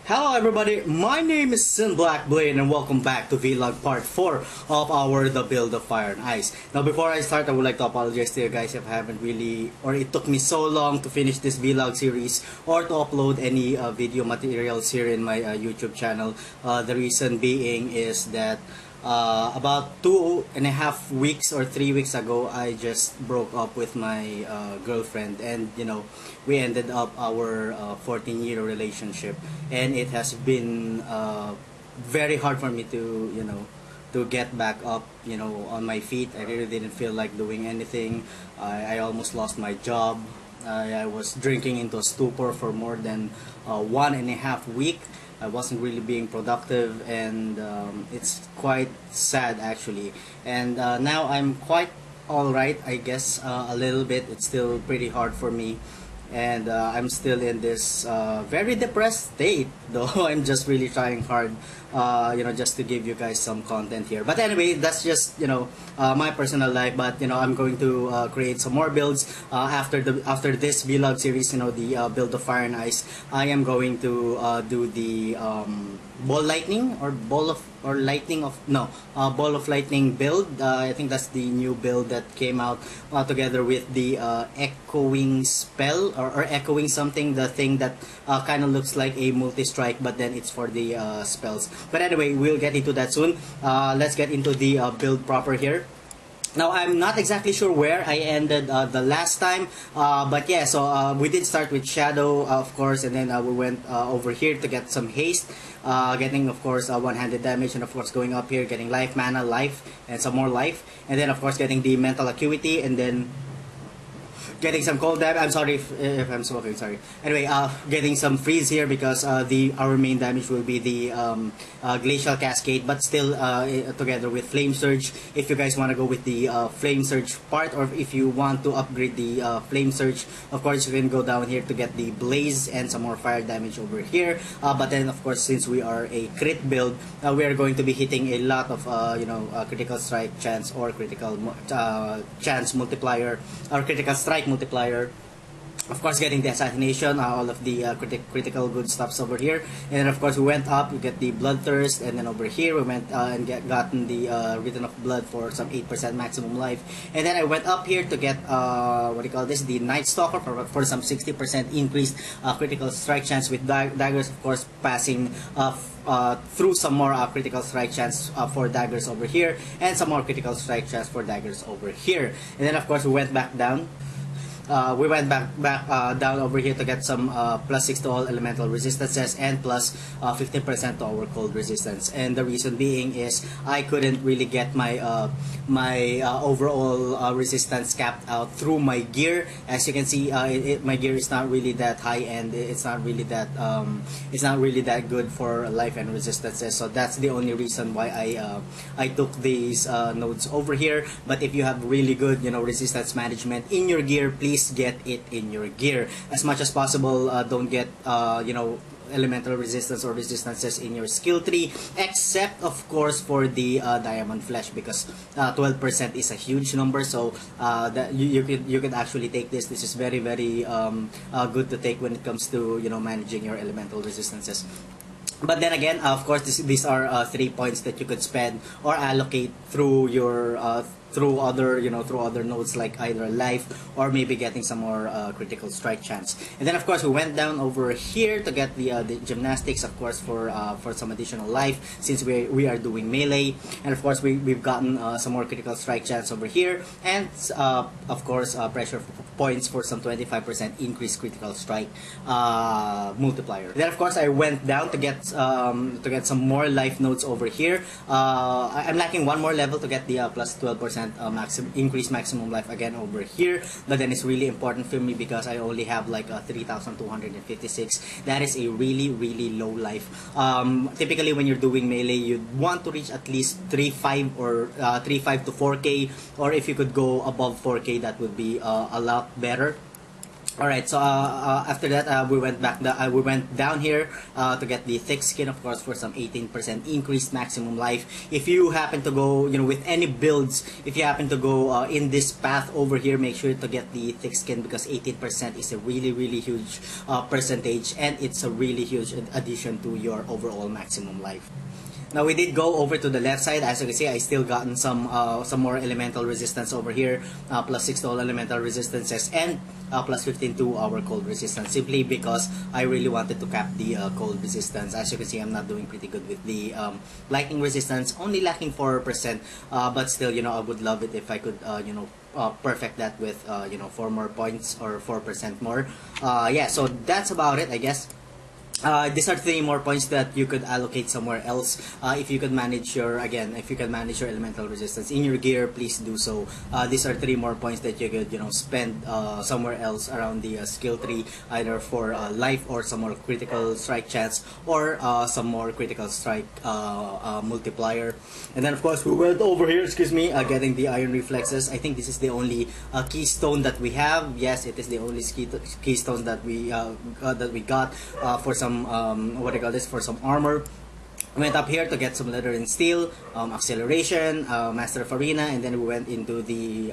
Hello everybody, my name is Blackblade and welcome back to vlog part 4 of our The Build of Fire and Ice. Now before I start, I would like to apologize to you guys if I haven't really, or it took me so long to finish this vlog series or to upload any video materials here in my YouTube channel. The reason being is that about 2.5 weeks or 3 weeks ago, I just broke up with my girlfriend, and we ended up our 14-year relationship, and it has been very hard for me to get back up on my feet. I really didn't feel like doing anything. I almost lost my job. I was drinking into a stupor for more than 1.5 weeks. I wasn't really being productive, and it's quite sad actually. And now I'm quite alright, I guess, a little bit. It's still pretty hard for me, and I'm still in this very depressed state, though I'm just really trying hard, just to give you guys some content here. But anyway, that's just my personal life. But I'm going to create some more builds after this vlog series. The Build of Fire and Ice. I am going to do the ball of lightning build. I think that's the new build that came out together with the echoing spell or echoing something, the thing that kind of looks like a multi-strike, but then it's for the spells. But anyway, we'll get into that soon. Let's get into the build proper here. Now, I'm not exactly sure where I ended the last time, but yeah, so we did start with Shadow, of course, and then we went over here to get some haste, getting, of course, one-handed damage, and of course going up here, getting life, mana, life, and some more life, and then of course getting the mental acuity, and then getting some cold damage. I'm sorry if I'm smoking, sorry. Anyway, getting some freeze here because our main damage will be the Glacial Cascade, but still together with Flame Surge. If you guys want to go with the Flame Surge part, or if you want to upgrade the Flame Surge, of course you can go down here to get the Blaze and some more fire damage over here. But then of course, since we are a crit build, we are going to be hitting a lot of critical strike chance or critical chance multiplier or critical strike multiplier. Of course, getting the assassination, all of the critical good stuffs over here, and then of course we went up, we get the bloodthirst, and then over here we went and gotten the Return of Blood for some 8% maximum life, and then I went up here to get the Night Stalker for some 60% increased critical strike chance with daggers, of course passing through some more critical strike chance for daggers over here, and some more critical strike chance for daggers over here, and then of course we went back down. We went back down over here to get some +6 to all elemental resistances and plus 15% to our cold resistance. And the reason being is I couldn't really get my overall resistance capped out through my gear. As you can see, my gear is not really that high, and it's not really that good for life and resistances. So that's the only reason why I took these nodes over here. But if you have really good resistance management in your gear, please get it in your gear as much as possible. Don't get elemental resistance or resistances in your skill tree, except of course for the diamond flesh, because 12% is a huge number. So that you could actually take this. This is very good to take when it comes to managing your elemental resistances. But then again, of course, these are 3 points that you could spend or allocate through your through other nodes, like either life or maybe getting some more critical strike chance. And then of course we went down over here to get the gymnastics, of course, for some additional life, since we are doing melee. And of course we've gotten some more critical strike chance over here, and of course pressure points for some 25% increased critical strike multiplier. Then of course I went down to get some more life nodes over here. I'm lacking one more level to get the plus 12% increased maximum life again over here, but then it's really important for me because I only have like 3,256. That is a really low life. Typically when you're doing melee, you'd want to reach at least 3.5 or 3.5 to 4k, or if you could go above 4k, that would be a lot better. Alright, so after that, we went down here to get the thick skin, of course, for some 18% increased maximum life. If you happen to go, with any builds, if you happen to go in this path over here, make sure to get the thick skin, because 18% is a really, really huge percentage, and it's a really huge addition to your overall maximum life. Now we did go over to the left side. As you can see, I still gotten some more elemental resistance over here, plus 6 to all elemental resistances, and plus 15 to our cold resistance, simply because I really wanted to cap the cold resistance. As you can see, I'm not doing pretty good with the lightning resistance, only lacking 4%, but still, I would love it if I could, perfect that with 4 more points or 4% more. Yeah, so that's about it, I guess. These are 3 more points that you could allocate somewhere else. If you could manage your elemental resistance in your gear, please do so. These are 3 more points that you could spend somewhere else around the skill tree, either for life or some more critical strike chance, or some more critical strike multiplier. And then of course we went over here, getting the iron reflexes. I think this is the only keystone that we have. Yes, it is the only keystone that we got for some for some armor. Went up here to get some leather and steel, acceleration, master of arena, and then we went into the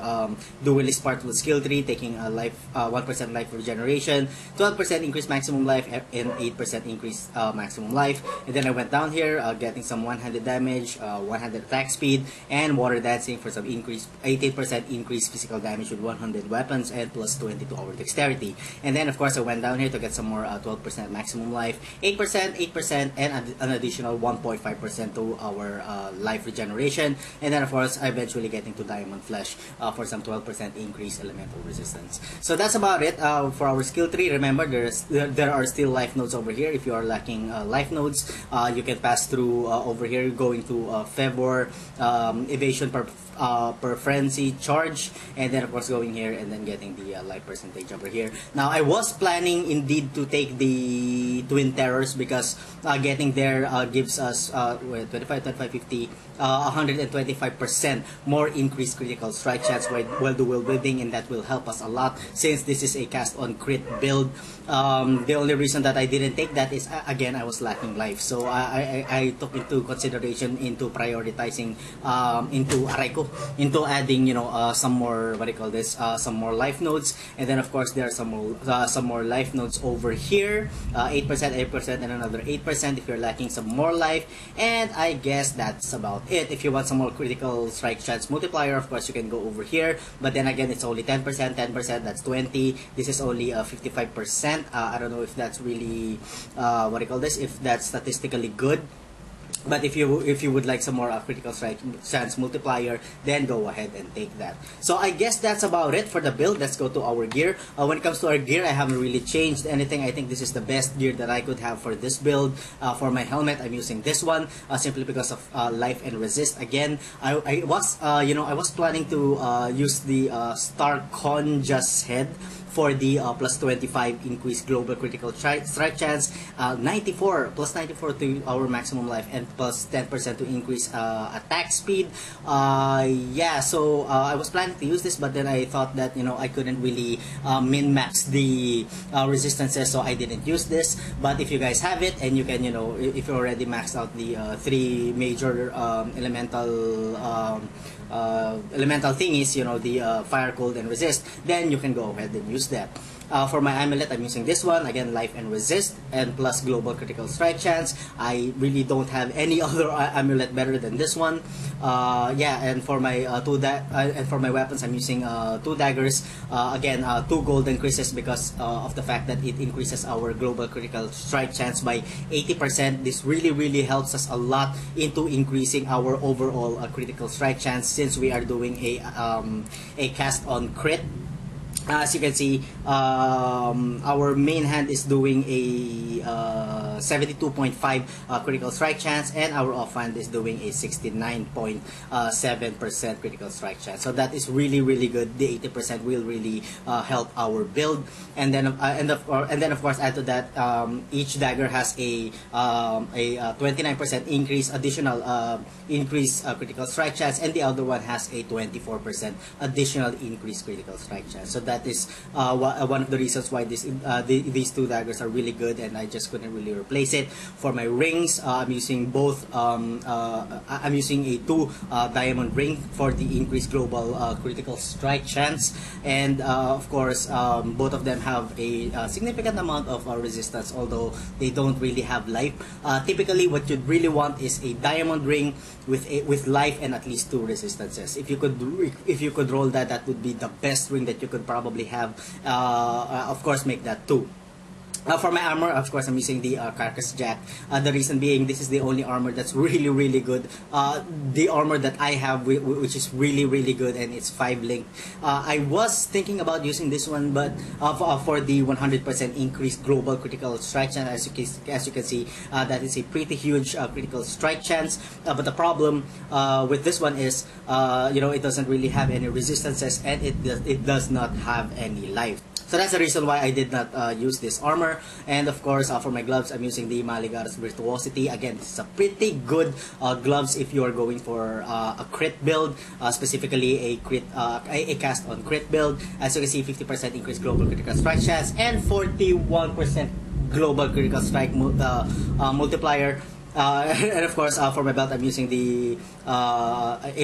duelist part with skill tree, taking a 1% life regeneration, 12% increased maximum life, and 8% increased maximum life. And then I went down here, getting some one-handed damage, 100 attack speed, and water dancing for some 18% increased physical damage with 100 weapons, and plus 20 to our dexterity. And then of course I went down here to get some more 12% maximum life, 8%, and an additional 1.5% to our life regeneration. And then of course eventually getting to diamond flesh for some 12% increased elemental resistance. So that's about it for our skill tree. Remember, there are still life nodes over here. If you are lacking life nodes, you can pass through over here, going to favor, evasion per frenzy, charge, and then of course going here and then getting the life percentage over here. Now I was planning indeed to take the twin terrors, because getting there gives us 25, 50, 125% more increased critical strike chance while dual wielding, and that will help us a lot since this is a cast on crit build. The only reason that I didn't take that is again, I was lacking life, so I took into consideration into prioritizing into adding some more some more life nodes. And then of course there are some more life nodes over here, 8%, and another 8% if you're lacking some more life. And I guess that's about it. If you want some more critical strike chance multiplier, of course you can go over here, but then again it's only 10%, that's 20. This is only 55%. I don't know if that's really if that's statistically good. But if you would like some more critical strike chance multiplier, then go ahead and take that. So I guess that's about it for the build. Let's go to our gear. When it comes to our gear, I haven't really changed anything. I think this is the best gear that I could have for this build. For my helmet, I'm using this one simply because of life and resist. Again, I was planning to use the Star Conja's head for the plus 25 increased global critical strike chance, 94 to our maximum life, and plus 10% to increase attack speed. Yeah, so I was planning to use this, but then I thought that I couldn't really min-max the resistances, so I didn't use this. But if you guys have it, and you can if you already maxed out the 3 major elemental thingies, the fire, cold, and resist, then you can go ahead and use that. For my amulet, I'm using this one, again, life and resist, and plus global critical strike chance. I really don't have any other amulet better than this one. Yeah, and for my for my weapons, I'm using 2 daggers. Again, 2 golden creases because of the fact that it increases our global critical strike chance by 80%. This really helps us a lot into increasing our overall critical strike chance, since we are doing a cast on crit. As you can see, our main hand is doing a 72.5 critical strike chance, and our offhand is doing a 69.7% critical strike chance. So that is really good. The 80% will really help our build, and then of course add to that, each dagger has a 29% increase additional increase critical strike chance, and the other one has a 24% additional increase critical strike chance. So that is one of the reasons why these two daggers are really good, and I just couldn't really replace it. For my rings, I'm using both. I'm using a 2 diamond ring for the increased global critical strike chance, and of course both of them have a significant amount of resistance, although they don't really have life. Typically, what you'd really want is a diamond ring with life and at least 2 resistances. If you could roll that, that would be the best ring that you could probably have. Of course, make that 2. For my armor, of course, I'm using the Carcass Jack. The reason being, this is the only armor that's really good. The armor that I have, which is really good, and it's 5 link. I was thinking about using this one, but for the 100% increased global critical strike chance, as you can see, that is a pretty huge critical strike chance. But the problem with this one is, it doesn't really have any resistances, and it does not have any life. So that's the reason why I did not use this armor. And of course, for my gloves, I'm using the Maligaro's Virtuosity. Again, this is a pretty good gloves if you are going for a crit build, specifically a cast on crit build. As you can see, 50% increased global critical strike chance and 41% global critical strike multiplier. And of course, for my belt, I'm using a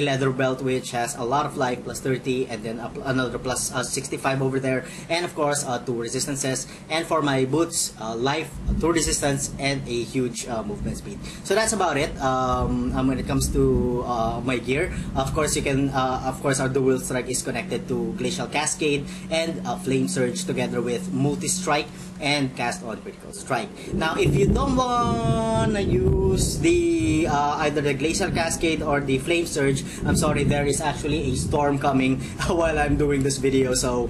leather belt, which has a lot of life, plus 30, and then another plus 65 over there, and of course 2 resistances. And for my boots, life, 2 resistance, and a huge movement speed. So that's about it. When it comes to my gear, of course you can, of course our dual strike is connected to Glacial Cascade and Flame Surge together with Multistrike and cast on critical strike. Now, if you don't wanna use the either the Glacial Cascade or the Flame Surge, I'm sorry, there is actually a storm coming while I'm doing this video, so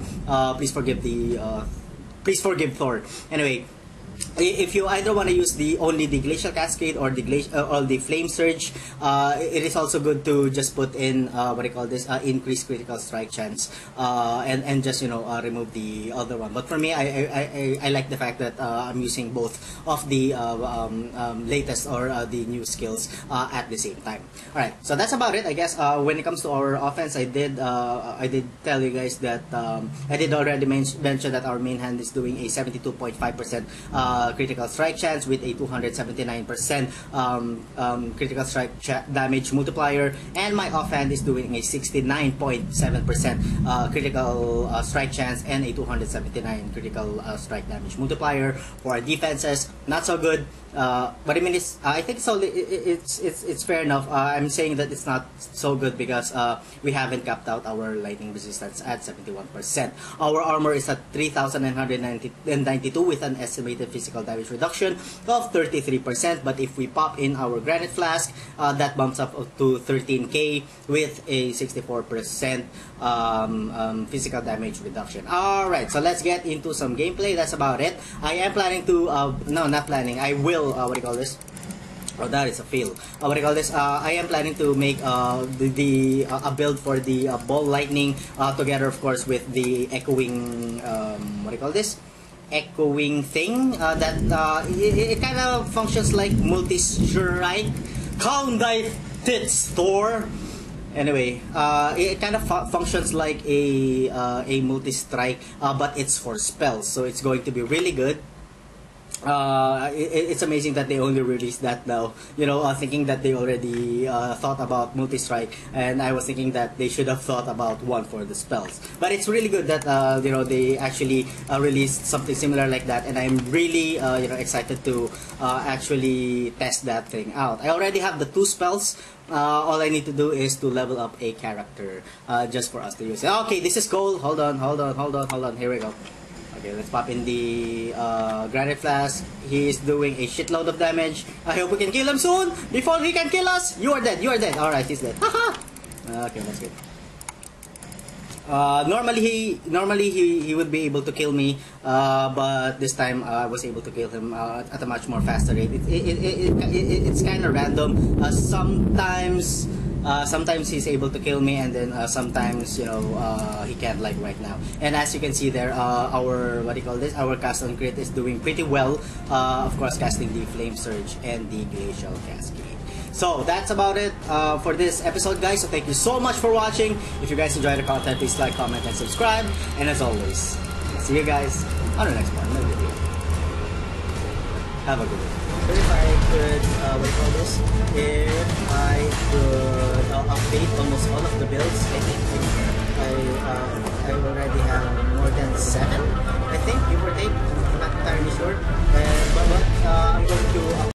please forgive Thor. Anyway, if you either want to use only the Glacial Cascade or the Flame Surge, it is also good to just put in increased critical strike chance, and just remove the other one. But for me, I like the fact that I'm using both of the latest or the new skills at the same time. All right, so that's about it, I guess. When it comes to our offense, I did tell you guys that I did already mention that our main hand is doing a 72.5% critical strike chance with a 279% critical strike damage multiplier, and my offhand is doing a 69.7% critical strike chance and a 279 critical strike damage multiplier. For our defenses, not so good. But I mean, I think it's fair enough. I'm saying that it's not so good because we haven't capped out our lightning resistance at 71%. Our armor is at 3,992 with an estimated physical damage reduction of 33%. But if we pop in our granite flask, that bumps up to 13k with a 64% physical damage reduction. Alright, so let's get into some gameplay. That's about it. I am planning to, no, not planning, I will, what do you call this? Oh, that is a fail. What do you call this? I am planning to make a build for the ball lightning together, of course, with the echoing, what do you call this? Echoing thing that it kind of functions like Multistrike. Count thy tits, Thor. Anyway, it kind of functions like a Multistrike, but it's for spells, so it's going to be really good. It's amazing that they only released that now. Thinking that they already thought about Multistrike, and I was thinking that they should have thought about one for the spells. But it's really good that they actually released something similar like that, and I'm really excited to actually test that thing out. I already have the 2 spells. All I need to do is to level up a character just for us to use it. Okay, this is gold. Hold on. Here we go. Okay, let's pop in the granite flask. He is doing a shitload of damage. I hope we can kill him soon before he can kill us. You are dead. Alright, he's dead. Haha. Okay, that's good. Normally he would be able to kill me, but this time I was able to kill him at a much more faster rate. It's kind of random. Sometimes he's able to kill me, and then sometimes he can't, like right now. And as you can see there, our our cast on crit is doing pretty well. Of course, casting the Flame Surge and the Glacial Cascade. So that's about it for this episode, guys. So thank you so much for watching. If you guys enjoyed the content, please like, comment, and subscribe. And as always, see you guys on the next one video. Have a good one. If I could, if I could update almost all of the builds, I think I already have more than 7. I think, give or take. I'm not entirely sure. But I'm going to